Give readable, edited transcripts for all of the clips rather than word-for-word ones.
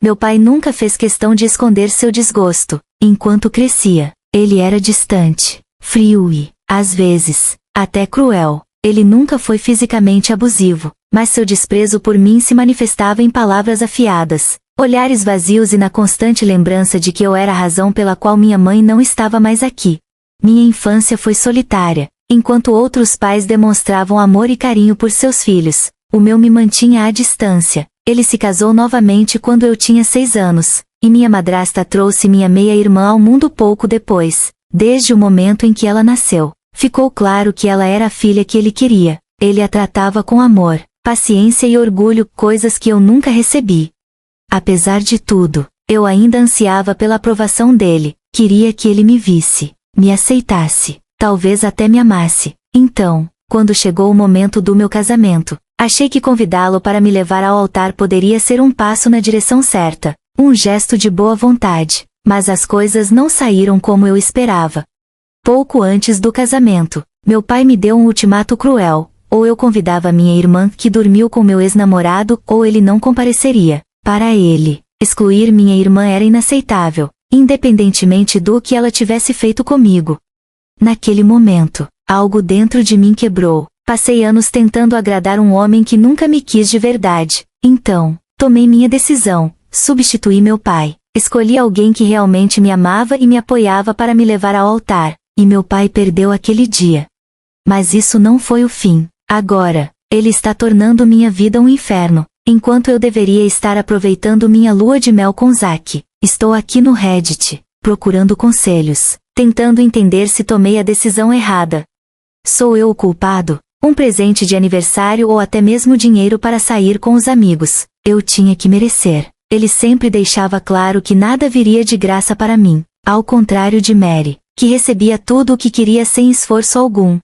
Meu pai nunca fez questão de esconder seu desgosto. Enquanto crescia, ele era distante, frio e, às vezes, até cruel. Ele nunca foi fisicamente abusivo, mas seu desprezo por mim se manifestava em palavras afiadas, olhares vazios e na constante lembrança de que eu era a razão pela qual minha mãe não estava mais aqui. Minha infância foi solitária. Enquanto outros pais demonstravam amor e carinho por seus filhos, o meu me mantinha à distância. Ele se casou novamente quando eu tinha 6 anos, e minha madrasta trouxe minha meia-irmã ao mundo pouco depois. Desde o momento em que ela nasceu, ficou claro que ela era a filha que ele queria. Ele a tratava com amor, paciência e orgulho, coisas que eu nunca recebi. Apesar de tudo, eu ainda ansiava pela aprovação dele, queria que ele me visse, me aceitasse, talvez até me amasse. Então, quando chegou o momento do meu casamento, achei que convidá-lo para me levar ao altar poderia ser um passo na direção certa, um gesto de boa vontade, mas as coisas não saíram como eu esperava. Pouco antes do casamento, meu pai me deu um ultimato cruel: ou eu convidava minha irmã que dormiu com meu ex-namorado, ou ele não compareceria. Para ele, excluir minha irmã era inaceitável, independentemente do que ela tivesse feito comigo. Naquele momento, algo dentro de mim quebrou. Passei anos tentando agradar um homem que nunca me quis de verdade. Então, tomei minha decisão, substituí meu pai. Escolhi alguém que realmente me amava e me apoiava para me levar ao altar, e meu pai perdeu aquele dia. Mas isso não foi o fim. Agora, ele está tornando minha vida um inferno, enquanto eu deveria estar aproveitando minha lua de mel com Zack. Estou aqui no Reddit, procurando conselhos, tentando entender se tomei a decisão errada. Sou eu o culpado? Um presente de aniversário ou até mesmo dinheiro para sair com os amigos, eu tinha que merecer. Ele sempre deixava claro que nada viria de graça para mim, ao contrário de Mary, que recebia tudo o que queria sem esforço algum.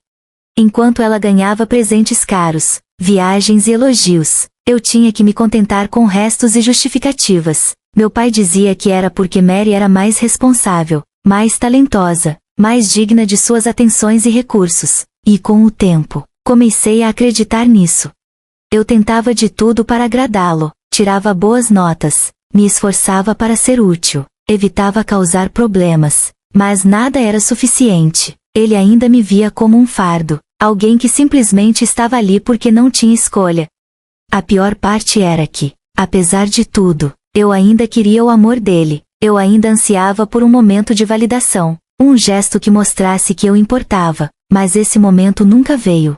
Enquanto ela ganhava presentes caros, viagens e elogios, eu tinha que me contentar com restos e justificativas. Meu pai dizia que era porque Mary era mais responsável, mais talentosa, mais digna de suas atenções e recursos, e com o tempo, comecei a acreditar nisso. Eu tentava de tudo para agradá-lo, tirava boas notas, me esforçava para ser útil, evitava causar problemas, mas nada era suficiente. Ele ainda me via como um fardo, alguém que simplesmente estava ali porque não tinha escolha. A pior parte era que, apesar de tudo, eu ainda queria o amor dele, eu ainda ansiava por um momento de validação, um gesto que mostrasse que eu importava, mas esse momento nunca veio.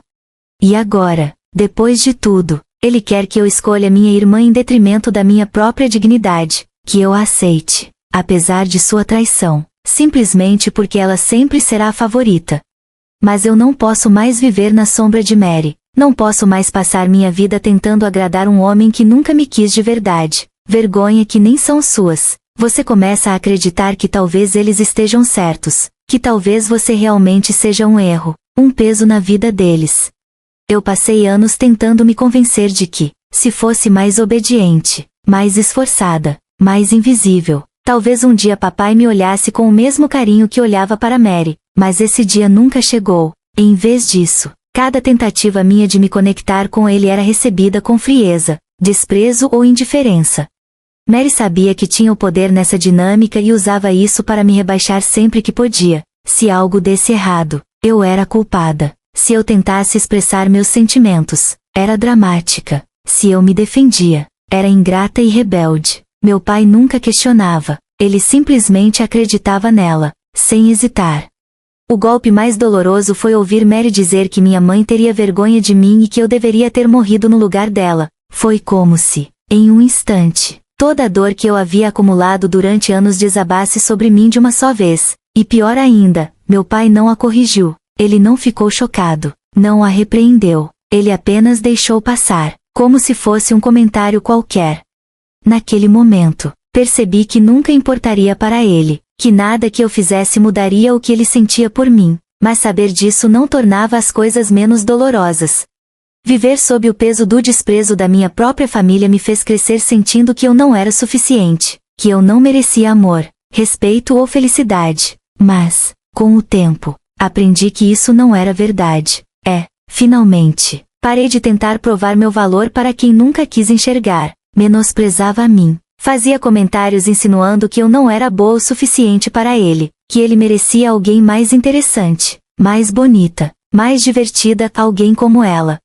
E agora, depois de tudo, ele quer que eu escolha minha irmã em detrimento da minha própria dignidade, que eu a aceite, apesar de sua traição, simplesmente porque ela sempre será a favorita. Mas eu não posso mais viver na sombra de Mary, não posso mais passar minha vida tentando agradar um homem que nunca me quis de verdade. Vergonha que nem são suas. Você começa a acreditar que talvez eles estejam certos, que talvez você realmente seja um erro, um peso na vida deles. Eu passei anos tentando me convencer de que, se fosse mais obediente, mais esforçada, mais invisível, talvez um dia papai me olhasse com o mesmo carinho que olhava para Mary, mas esse dia nunca chegou. Em vez disso, cada tentativa minha de me conectar com ele era recebida com frieza, desprezo ou indiferença. Mary sabia que tinha o poder nessa dinâmica e usava isso para me rebaixar sempre que podia. Se algo desse errado, eu era culpada. Se eu tentasse expressar meus sentimentos, era dramática. Se eu me defendia, era ingrata e rebelde. Meu pai nunca questionava, ele simplesmente acreditava nela, sem hesitar. O golpe mais doloroso foi ouvir Mary dizer que minha mãe teria vergonha de mim e que eu deveria ter morrido no lugar dela. Foi como se, em um instante, toda a dor que eu havia acumulado durante anos desabasse sobre mim de uma só vez. E pior ainda, meu pai não a corrigiu. Ele não ficou chocado, não a repreendeu. Ele apenas deixou passar, como se fosse um comentário qualquer. Naquele momento, percebi que nunca importaria para ele, que nada que eu fizesse mudaria o que ele sentia por mim, mas saber disso não tornava as coisas menos dolorosas. Viver sob o peso do desprezo da minha própria família me fez crescer sentindo que eu não era suficiente, que eu não merecia amor, respeito ou felicidade. Mas, com o tempo, aprendi que isso não era verdade. Finalmente, parei de tentar provar meu valor para quem nunca quis enxergar, menosprezava a mim, Fazia comentários insinuando que eu não era boa o suficiente para ele, que ele merecia alguém mais interessante, mais bonita, mais divertida, alguém como ela.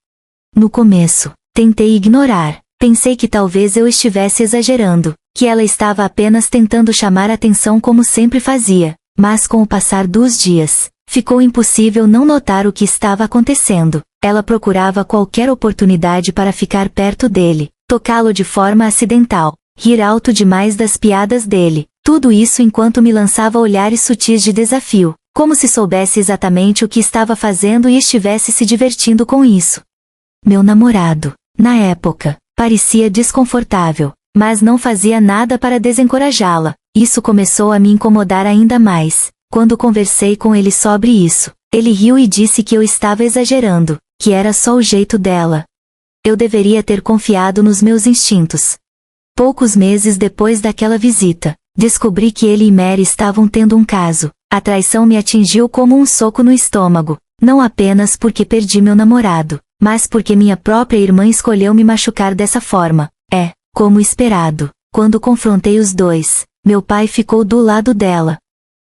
No começo, tentei ignorar. Pensei que talvez eu estivesse exagerando, que ela estava apenas tentando chamar atenção como sempre fazia, mas com o passar dos dias, ficou impossível não notar o que estava acontecendo. Ela procurava qualquer oportunidade para ficar perto dele, tocá-lo de forma acidental, rir alto demais das piadas dele, tudo isso enquanto me lançava olhares sutis de desafio, como se soubesse exatamente o que estava fazendo e estivesse se divertindo com isso. Meu namorado, na época, parecia desconfortável, mas não fazia nada para desencorajá-la. Isso começou a me incomodar ainda mais. Quando conversei com ele sobre isso, ele riu e disse que eu estava exagerando, que era só o jeito dela. Eu deveria ter confiado nos meus instintos. Poucos meses depois daquela visita, descobri que ele e Mary estavam tendo um caso. A traição me atingiu como um soco no estômago, não apenas porque perdi meu namorado, mas porque minha própria irmã escolheu me machucar dessa forma. Como esperado, quando confrontei os dois, meu pai ficou do lado dela.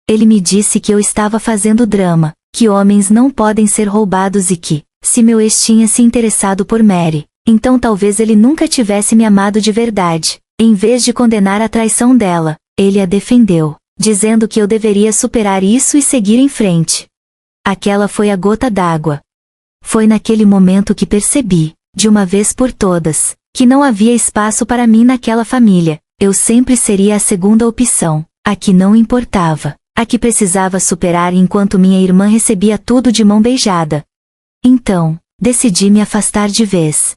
Ele me disse que eu estava fazendo drama, que homens não podem ser roubados e que, se meu ex tinha se interessado por Mary, então talvez ele nunca tivesse me amado de verdade. Em vez de condenar a traição dela, ele a defendeu, dizendo que eu deveria superar isso e seguir em frente. Aquela foi a gota d'água. Foi naquele momento que percebi, de uma vez por todas, que não havia espaço para mim naquela família. Eu sempre seria a segunda opção, a que não importava, a que precisava superar enquanto minha irmã recebia tudo de mão beijada. Então, decidi me afastar de vez.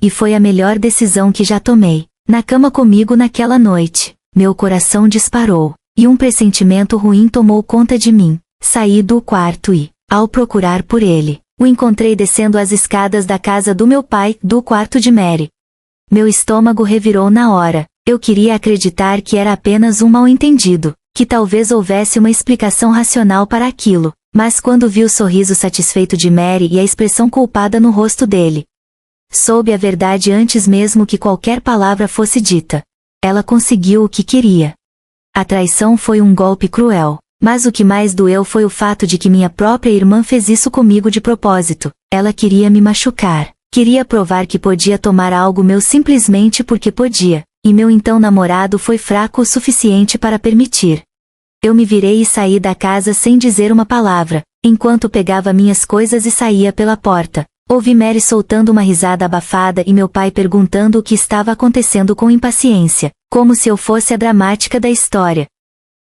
E foi a melhor decisão que já tomei. Na cama comigo naquela noite, meu coração disparou, e um pressentimento ruim tomou conta de mim. Saí do quarto e, ao procurar por ele, o encontrei descendo as escadas da casa do meu pai, do quarto de Mary. Meu estômago revirou na hora. Eu queria acreditar que era apenas um mal-entendido, que talvez houvesse uma explicação racional para aquilo, mas quando vi o sorriso satisfeito de Mary e a expressão culpada no rosto dele, soube a verdade antes mesmo que qualquer palavra fosse dita. Ela conseguiu o que queria. A traição foi um golpe cruel, mas o que mais doeu foi o fato de que minha própria irmã fez isso comigo de propósito. Ela queria me machucar. Queria provar que podia tomar algo meu simplesmente porque podia, e meu então namorado foi fraco o suficiente para permitir. Eu me virei e saí da casa sem dizer uma palavra, enquanto pegava minhas coisas e saía pela porta. Ouvi Mary soltando uma risada abafada e meu pai perguntando o que estava acontecendo com impaciência, como se eu fosse a dramática da história.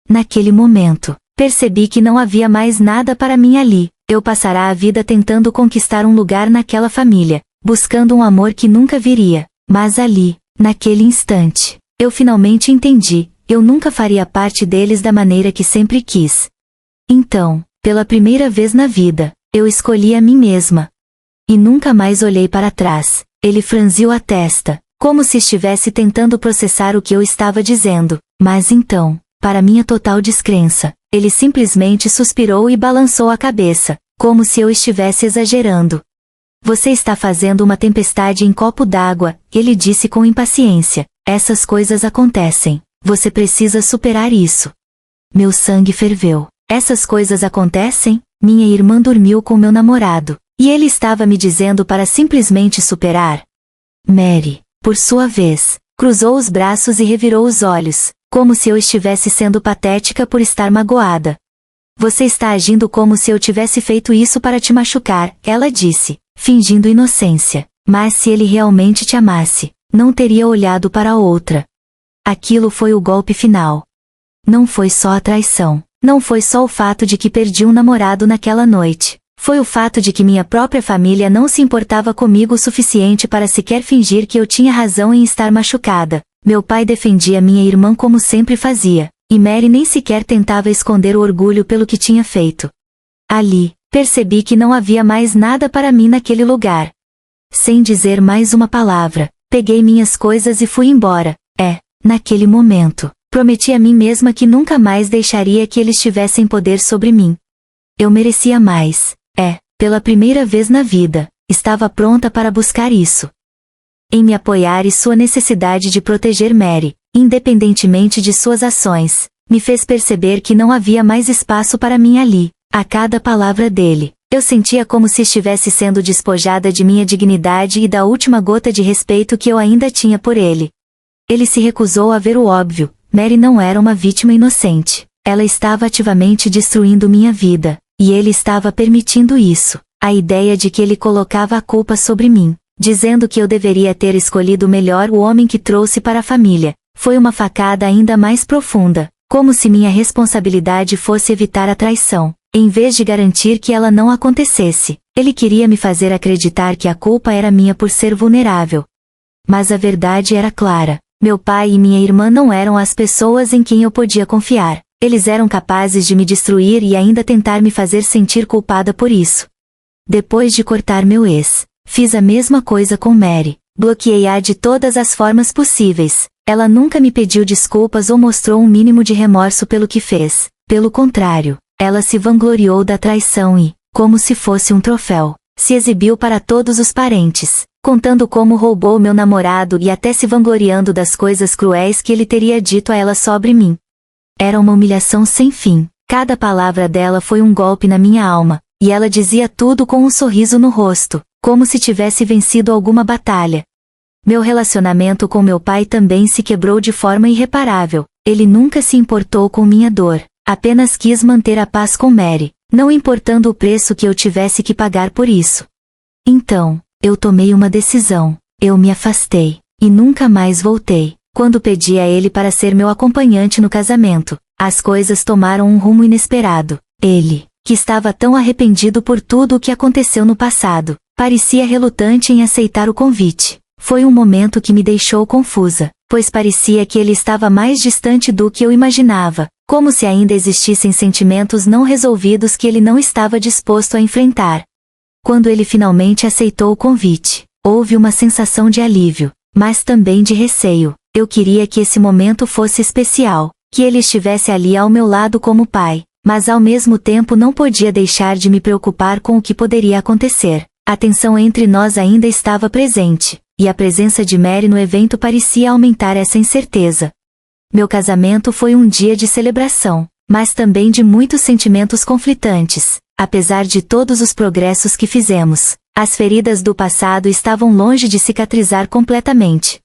Naquele momento, percebi que não havia mais nada para mim ali. Eu passará a vida tentando conquistar um lugar naquela família, buscando um amor que nunca viria, mas ali, naquele instante, eu finalmente entendi, eu nunca faria parte deles da maneira que sempre quis. Então, pela primeira vez na vida, eu escolhi a mim mesma. E nunca mais olhei para trás. Ele franziu a testa, como se estivesse tentando processar o que eu estava dizendo, mas então, para minha total descrença, ele simplesmente suspirou e balançou a cabeça, como se eu estivesse exagerando. Você está fazendo uma tempestade em copo d'água, ele disse com impaciência. Essas coisas acontecem. Você precisa superar isso. Meu sangue ferveu. Essas coisas acontecem? Minha irmã dormiu com meu namorado, e ele estava me dizendo para simplesmente superar? Mary, por sua vez, cruzou os braços e revirou os olhos, como se eu estivesse sendo patética por estar magoada. Você está agindo como se eu tivesse feito isso para te machucar, ela disse, fingindo inocência. Mas se ele realmente te amasse, não teria olhado para outra. Aquilo foi o golpe final. Não foi só a traição, não foi só o fato de que perdi um namorado naquela noite. Foi o fato de que minha própria família não se importava comigo o suficiente para sequer fingir que eu tinha razão em estar machucada. Meu pai defendia minha irmã como sempre fazia, e Mary nem sequer tentava esconder o orgulho pelo que tinha feito. Ali, percebi que não havia mais nada para mim naquele lugar. Sem dizer mais uma palavra, peguei minhas coisas e fui embora. Naquele momento, prometi a mim mesma que nunca mais deixaria que eles tivessem poder sobre mim. Eu merecia mais. Pela primeira vez na vida, estava pronta para buscar isso. Em me apoiar e sua necessidade de proteger Mary, independentemente de suas ações, me fez perceber que não havia mais espaço para mim ali. A cada palavra dele, eu sentia como se estivesse sendo despojada de minha dignidade e da última gota de respeito que eu ainda tinha por ele. Ele se recusou a ver o óbvio: Mary não era uma vítima inocente. Ela estava ativamente destruindo minha vida, e ele estava permitindo isso. A ideia de que ele colocava a culpa sobre mim, dizendo que eu deveria ter escolhido melhor o homem que trouxe para a família, foi uma facada ainda mais profunda, como se minha responsabilidade fosse evitar a traição, em vez de garantir que ela não acontecesse. Ele queria me fazer acreditar que a culpa era minha por ser vulnerável. Mas a verdade era clara: meu pai e minha irmã não eram as pessoas em quem eu podia confiar. Eles eram capazes de me destruir e ainda tentar me fazer sentir culpada por isso. Depois de cortar meu ex, fiz a mesma coisa com Mary. Bloqueei-a de todas as formas possíveis. Ela nunca me pediu desculpas ou mostrou um mínimo de remorso pelo que fez. Pelo contrário, ela se vangloriou da traição e, como se fosse um troféu, se exibiu para todos os parentes, contando como roubou meu namorado e até se vangloriando das coisas cruéis que ele teria dito a ela sobre mim. Era uma humilhação sem fim. Cada palavra dela foi um golpe na minha alma, e ela dizia tudo com um sorriso no rosto, como se tivesse vencido alguma batalha. Meu relacionamento com meu pai também se quebrou de forma irreparável. Ele nunca se importou com minha dor, apenas quis manter a paz com Mary, não importando o preço que eu tivesse que pagar por isso. Então, eu tomei uma decisão. Eu me afastei, e nunca mais voltei. Quando pedi a ele para ser meu acompanhante no casamento, as coisas tomaram um rumo inesperado. Ele, que estava tão arrependido por tudo o que aconteceu no passado, parecia relutante em aceitar o convite. Foi um momento que me deixou confusa, pois parecia que ele estava mais distante do que eu imaginava, como se ainda existissem sentimentos não resolvidos que ele não estava disposto a enfrentar. Quando ele finalmente aceitou o convite, houve uma sensação de alívio, mas também de receio. Eu queria que esse momento fosse especial, que ele estivesse ali ao meu lado como pai, mas ao mesmo tempo não podia deixar de me preocupar com o que poderia acontecer. A tensão entre nós ainda estava presente, e a presença de Mary no evento parecia aumentar essa incerteza. Meu casamento foi um dia de celebração, mas também de muitos sentimentos conflitantes. Apesar de todos os progressos que fizemos, as feridas do passado estavam longe de cicatrizar completamente.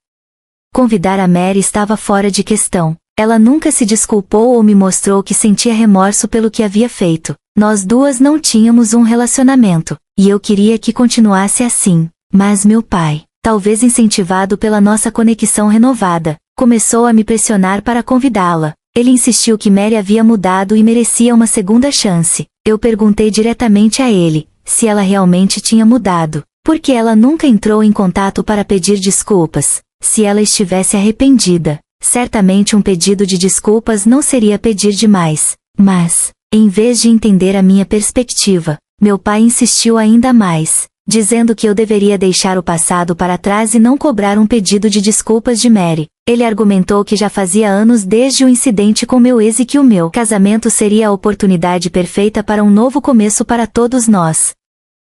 Convidar a Mary estava fora de questão. Ela nunca se desculpou ou me mostrou que sentia remorso pelo que havia feito. Nós duas não tínhamos um relacionamento, e eu queria que continuasse assim. Mas meu pai, talvez incentivado pela nossa conexão renovada, começou a me pressionar para convidá-la. Ele insistiu que Mary havia mudado e merecia uma segunda chance. Eu perguntei diretamente a ele se ela realmente tinha mudado, porque ela nunca entrou em contato para pedir desculpas. Se ela estivesse arrependida, certamente um pedido de desculpas não seria pedir demais. Mas, em vez de entender a minha perspectiva, meu pai insistiu ainda mais, dizendo que eu deveria deixar o passado para trás e não cobrar um pedido de desculpas de Mary. Ele argumentou que já fazia anos desde o incidente com meu ex e que o meu casamento seria a oportunidade perfeita para um novo começo para todos nós.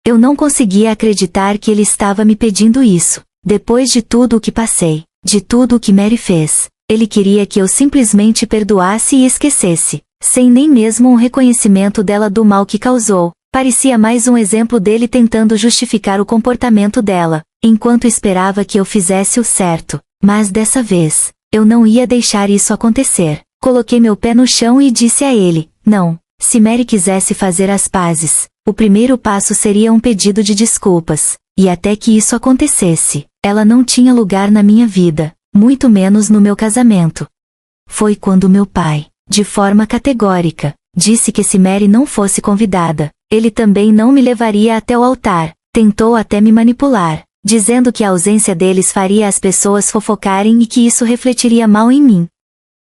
Eu não conseguia acreditar que ele estava me pedindo isso. Depois de tudo o que passei, de tudo o que Mary fez, ele queria que eu simplesmente perdoasse e esquecesse, sem nem mesmo um reconhecimento dela do mal que causou. Parecia mais um exemplo dele tentando justificar o comportamento dela, enquanto esperava que eu fizesse o certo. Mas dessa vez, eu não ia deixar isso acontecer. Coloquei meu pé no chão e disse a ele: não, se Mary quisesse fazer as pazes, o primeiro passo seria um pedido de desculpas, e até que isso acontecesse, ela não tinha lugar na minha vida, muito menos no meu casamento. Foi quando meu pai, de forma categórica, disse que se Mary não fosse convidada, ele também não me levaria até o altar. Tentou até me manipular, dizendo que a ausência deles faria as pessoas fofocarem e que isso refletiria mal em mim.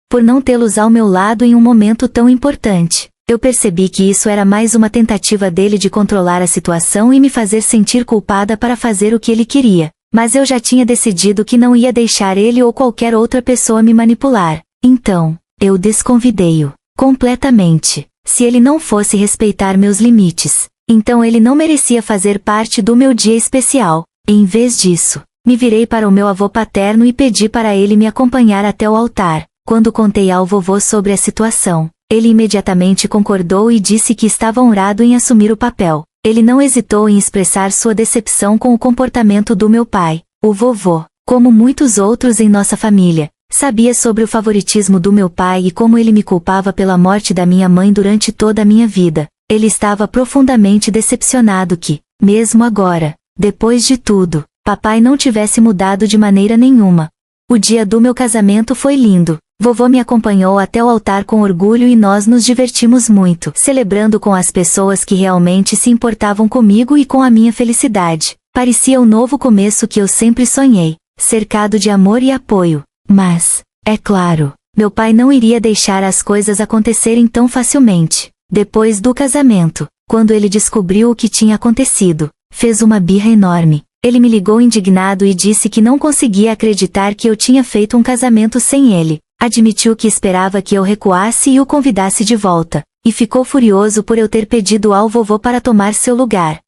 Por não tê-los ao meu lado em um momento tão importante, eu percebi que isso era mais uma tentativa dele de controlar a situação e me fazer sentir culpada para fazer o que ele queria. Mas eu já tinha decidido que não ia deixar ele ou qualquer outra pessoa me manipular. Então, eu desconvidei-o, completamente. Se ele não fosse respeitar meus limites, então ele não merecia fazer parte do meu dia especial. Em vez disso, Me virei para o meu avô paterno e pedi para ele me acompanhar até o altar. Quando contei ao vovô sobre a situação, ele imediatamente concordou e disse que estava honrado em assumir o papel. Ele não hesitou em expressar sua decepção com o comportamento do meu pai. O vovô, como muitos outros em nossa família, sabia sobre o favoritismo do meu pai e como ele me culpava pela morte da minha mãe durante toda a minha vida. Ele estava profundamente decepcionado que, mesmo agora, depois de tudo, papai não tivesse mudado de maneira nenhuma. O dia do meu casamento foi lindo. Vovô me acompanhou até o altar com orgulho e nós nos divertimos muito, celebrando com as pessoas que realmente se importavam comigo e com a minha felicidade. Parecia o novo começo que eu sempre sonhei, cercado de amor e apoio. Mas, é claro, meu pai não iria deixar as coisas acontecerem tão facilmente. Depois do casamento, quando ele descobriu o que tinha acontecido, fez uma birra enorme. Ele me ligou indignado e disse que não conseguia acreditar que eu tinha feito um casamento sem ele. Admitiu que esperava que eu recuasse e o convidasse de volta, e ficou furioso por eu ter pedido ao vovô para tomar seu lugar.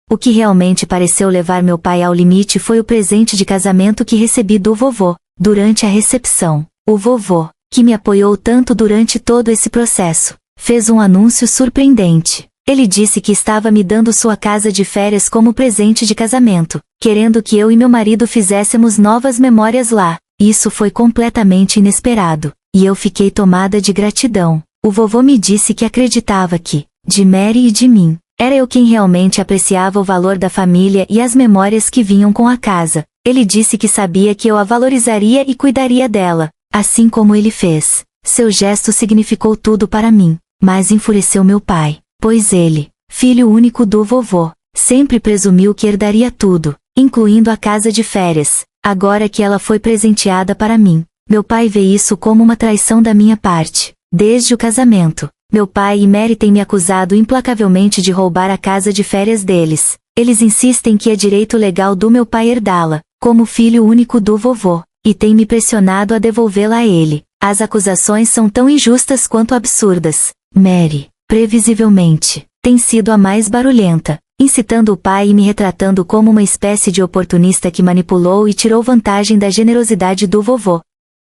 O que realmente pareceu levar meu pai ao limite foi o presente de casamento que recebi do vovô. Durante a recepção, o vovô, que me apoiou tanto durante todo esse processo, fez um anúncio surpreendente. Ele disse que estava me dando sua casa de férias como presente de casamento, querendo que eu e meu marido fizéssemos novas memórias lá. Isso foi completamente inesperado, e eu fiquei tomada de gratidão. O vovô me disse que acreditava que, de Mary e de mim, era eu quem realmente apreciava o valor da família e as memórias que vinham com a casa. Ele disse que sabia que eu a valorizaria e cuidaria dela, assim como ele fez. Seu gesto significou tudo para mim, mas enfureceu meu pai, pois ele, filho único do vovô, sempre presumiu que herdaria tudo, incluindo a casa de férias. Agora que ela foi presenteada para mim, meu pai vê isso como uma traição da minha parte. Desde o casamento, meu pai e Mary têm me acusado implacavelmente de roubar a casa de férias deles. Eles insistem que é direito legal do meu pai herdá-la, como filho único do vovô, e têm me pressionado a devolvê-la a ele. As acusações são tão injustas quanto absurdas. Mary, previsivelmente, tem sido a mais barulhenta, incitando o pai e me retratando como uma espécie de oportunista que manipulou e tirou vantagem da generosidade do vovô.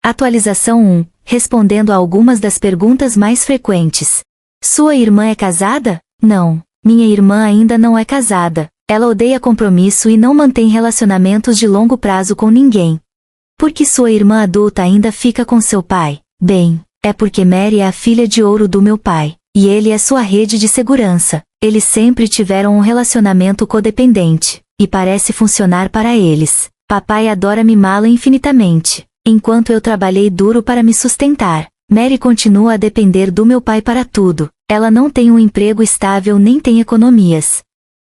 Atualização 1. Respondendo a algumas das perguntas mais frequentes. Sua irmã é casada? Não. Minha irmã ainda não é casada. Ela odeia compromisso e não mantém relacionamentos de longo prazo com ninguém. Por que sua irmã adulta ainda fica com seu pai? Bem, é porque Mary é a filha de ouro do meu pai, e ele é sua rede de segurança. Eles sempre tiveram um relacionamento codependente, e parece funcionar para eles. Papai adora mimá-la infinitamente. Enquanto eu trabalhei duro para me sustentar, Mary continua a depender do meu pai para tudo. Ela não tem um emprego estável nem tem economias.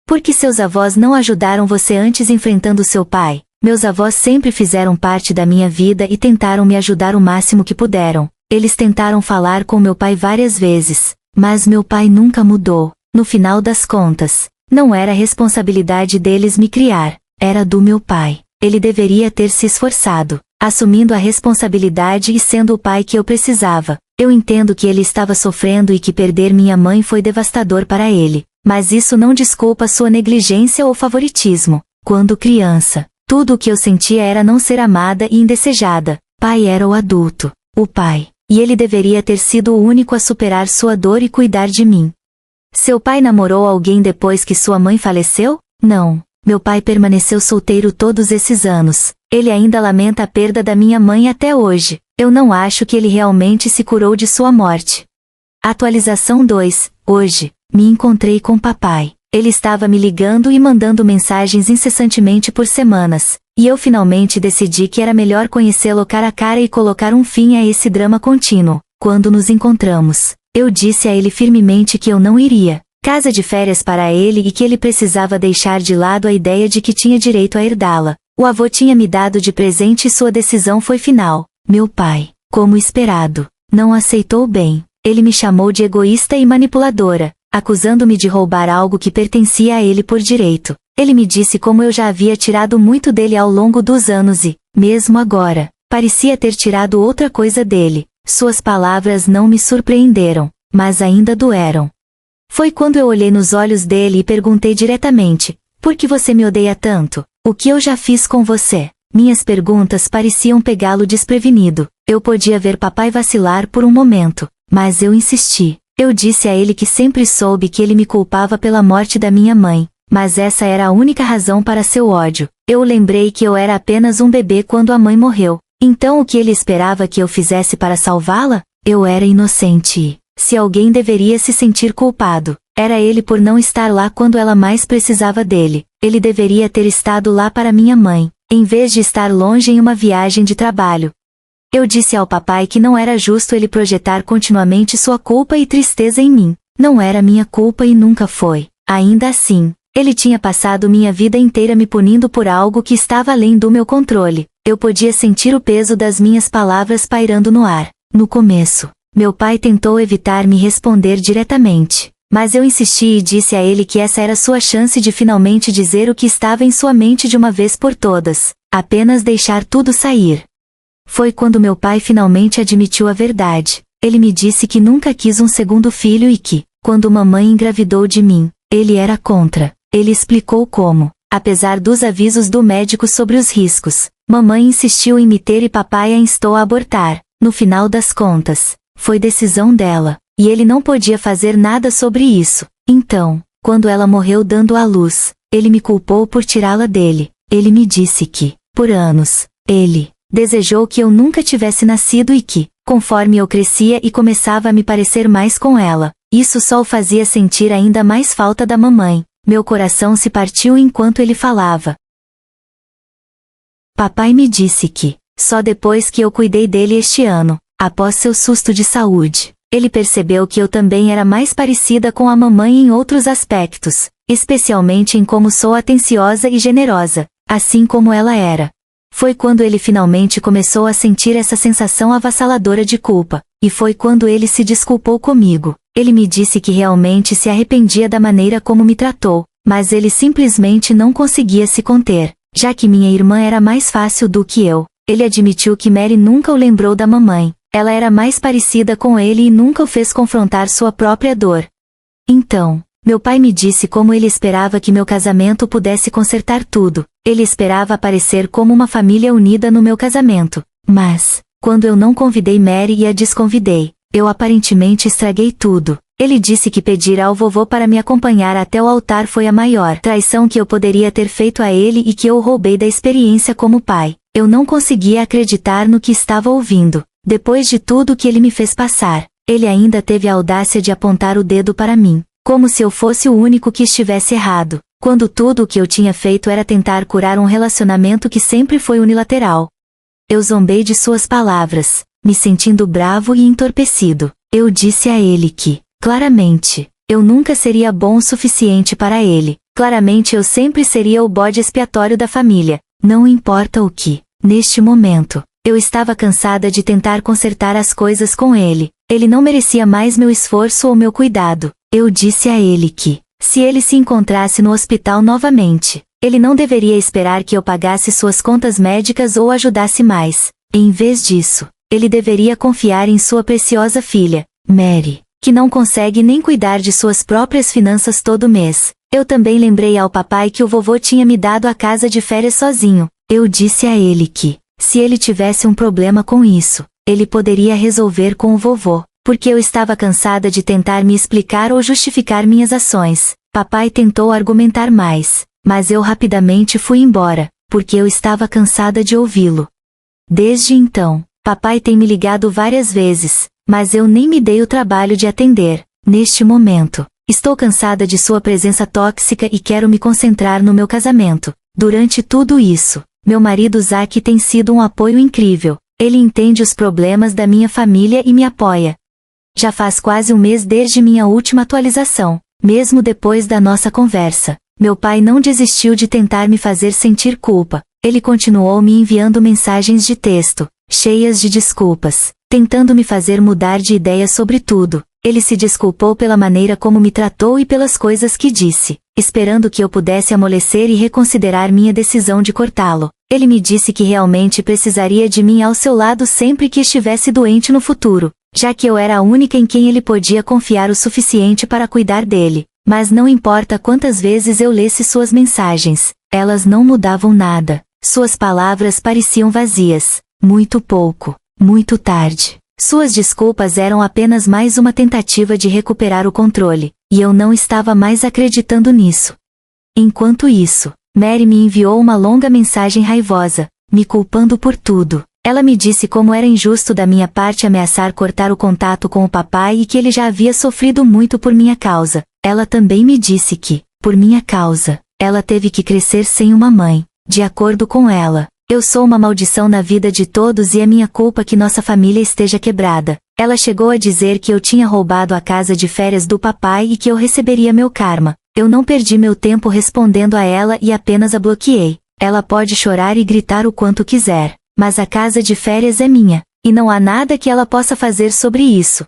Por que seus avós não ajudaram você antes enfrentando seu pai? Meus avós sempre fizeram parte da minha vida e tentaram me ajudar o máximo que puderam. Eles tentaram falar com meu pai várias vezes, mas meu pai nunca mudou. No final das contas, não era responsabilidade deles me criar, era do meu pai. Ele deveria ter se esforçado, assumindo a responsabilidade e sendo o pai que eu precisava. Eu entendo que ele estava sofrendo e que perder minha mãe foi devastador para ele, mas isso não desculpa sua negligência ou favoritismo. Quando criança, tudo o que eu sentia era não ser amada e indesejada. Pai era o adulto, o pai, e ele deveria ter sido o único a superar sua dor e cuidar de mim. Seu pai namorou alguém depois que sua mãe faleceu? Não. Meu pai permaneceu solteiro todos esses anos. Ele ainda lamenta a perda da minha mãe até hoje. Eu não acho que ele realmente se curou de sua morte. Atualização 2. Hoje, me encontrei com papai. Ele estava me ligando e mandando mensagens incessantemente por semanas, e eu finalmente decidi que era melhor conhecê-lo cara a cara e colocar um fim a esse drama contínuo. Quando nos encontramos, eu disse a ele firmemente que eu não iria casa de férias para ele e que ele precisava deixar de lado a ideia de que tinha direito a herdá-la. O avô tinha me dado de presente e sua decisão foi final. Meu pai, como esperado, não aceitou bem. Ele me chamou de egoísta e manipuladora, acusando-me de roubar algo que pertencia a ele por direito. Ele me disse como eu já havia tirado muito dele ao longo dos anos e, mesmo agora, parecia ter tirado outra coisa dele. Suas palavras não me surpreenderam, mas ainda doeram. Foi quando eu olhei nos olhos dele e perguntei diretamente: Por que você me odeia tanto? O que eu já fiz com você? Minhas perguntas pareciam pegá-lo desprevenido. Eu podia ver papai vacilar por um momento, mas eu insisti. Eu disse a ele que sempre soube que ele me culpava pela morte da minha mãe, mas essa era a única razão para seu ódio. Eu lembrei que eu era apenas um bebê quando a mãe morreu. Então o que ele esperava que eu fizesse para salvá-la? Eu era inocente e, se alguém deveria se sentir culpado, era ele por não estar lá quando ela mais precisava dele. Ele deveria ter estado lá para minha mãe, em vez de estar longe em uma viagem de trabalho. Eu disse ao papai que não era justo ele projetar continuamente sua culpa e tristeza em mim. Não era minha culpa e nunca foi. Ainda assim, ele tinha passado minha vida inteira me punindo por algo que estava além do meu controle. Eu podia sentir o peso das minhas palavras pairando no ar. No começo, meu pai tentou evitar me responder diretamente, mas eu insisti e disse a ele que essa era sua chance de finalmente dizer o que estava em sua mente de uma vez por todas, apenas deixar tudo sair. Foi quando meu pai finalmente admitiu a verdade. Ele me disse que nunca quis um segundo filho e que, quando mamãe engravidou de mim, ele era contra. Ele explicou como, apesar dos avisos do médico sobre os riscos, mamãe insistiu em me ter e papai a instou a abortar. No final das contas, foi decisão dela, e ele não podia fazer nada sobre isso. Então, quando ela morreu dando à luz, ele me culpou por tirá-la dele. Ele me disse que, por anos, ele desejou que eu nunca tivesse nascido e que, conforme eu crescia e começava a me parecer mais com ela, isso só o fazia sentir ainda mais falta da mamãe. Meu coração se partiu enquanto ele falava. Papai me disse que, só depois que eu cuidei dele este ano, após seu susto de saúde, ele percebeu que eu também era mais parecida com a mamãe em outros aspectos, especialmente em como sou atenciosa e generosa, assim como ela era. Foi quando ele finalmente começou a sentir essa sensação avassaladora de culpa, e foi quando ele se desculpou comigo. Ele me disse que realmente se arrependia da maneira como me tratou, mas ele simplesmente não conseguia se conter, já que minha irmã era mais fácil do que eu. Ele admitiu que Mary nunca o lembrou da mamãe, ela era mais parecida com ele e nunca o fez confrontar sua própria dor. Então, meu pai me disse como ele esperava que meu casamento pudesse consertar tudo. Ele esperava aparecer como uma família unida no meu casamento. Mas, quando eu não convidei Mary e a desconvidei, eu aparentemente estraguei tudo. Ele disse que pedir ao vovô para me acompanhar até o altar foi a maior traição que eu poderia ter feito a ele e que eu roubei da experiência como pai. Eu não conseguia acreditar no que estava ouvindo. Depois de tudo que ele me fez passar, ele ainda teve a audácia de apontar o dedo para mim, como se eu fosse o único que estivesse errado, quando tudo o que eu tinha feito era tentar curar um relacionamento que sempre foi unilateral. Eu zombei de suas palavras, me sentindo bravo e entorpecido. Eu disse a ele que, claramente, eu nunca seria bom o suficiente para ele. Claramente eu sempre seria o bode expiatório da família. Não importa o que. Neste momento, eu estava cansada de tentar consertar as coisas com ele. Ele não merecia mais meu esforço ou meu cuidado. Eu disse a ele que, se ele se encontrasse no hospital novamente, ele não deveria esperar que eu pagasse suas contas médicas ou ajudasse mais. Em vez disso, ele deveria confiar em sua preciosa filha, Mary, que não consegue nem cuidar de suas próprias finanças todo mês. Eu também lembrei ao papai que o vovô tinha me dado a casa de férias sozinho. Eu disse a ele que, se ele tivesse um problema com isso, ele poderia resolver com o vovô, porque eu estava cansada de tentar me explicar ou justificar minhas ações. Papai tentou argumentar mais, mas eu rapidamente fui embora, porque eu estava cansada de ouvi-lo. Desde então, papai tem me ligado várias vezes, mas eu nem me dei o trabalho de atender. Neste momento, estou cansada de sua presença tóxica e quero me concentrar no meu casamento. Durante tudo isso, meu marido Zack tem sido um apoio incrível. Ele entende os problemas da minha família e me apoia. Já faz quase um mês desde minha última atualização. Mesmo depois da nossa conversa, meu pai não desistiu de tentar me fazer sentir culpa. Ele continuou me enviando mensagens de texto, cheias de desculpas, tentando me fazer mudar de ideia sobre tudo. Ele se desculpou pela maneira como me tratou e pelas coisas que disse, esperando que eu pudesse amolecer e reconsiderar minha decisão de cortá-lo. Ele me disse que realmente precisaria de mim ao seu lado sempre que estivesse doente no futuro, já que eu era a única em quem ele podia confiar o suficiente para cuidar dele. Mas não importa quantas vezes eu lesse suas mensagens, elas não mudavam nada. Suas palavras pareciam vazias. Muito pouco. Muito tarde. Suas desculpas eram apenas mais uma tentativa de recuperar o controle, e eu não estava mais acreditando nisso. Enquanto isso, Mary me enviou uma longa mensagem raivosa, me culpando por tudo. Ela me disse como era injusto da minha parte ameaçar cortar o contato com o papai e que ele já havia sofrido muito por minha causa. Ela também me disse que, por minha causa, ela teve que crescer sem uma mãe. De acordo com ela, eu sou uma maldição na vida de todos e é minha culpa que nossa família esteja quebrada. Ela chegou a dizer que eu tinha roubado a casa de férias do papai e que eu receberia meu karma. Eu não perdi meu tempo respondendo a ela e apenas a bloqueei. Ela pode chorar e gritar o quanto quiser, mas a casa de férias é minha, e não há nada que ela possa fazer sobre isso.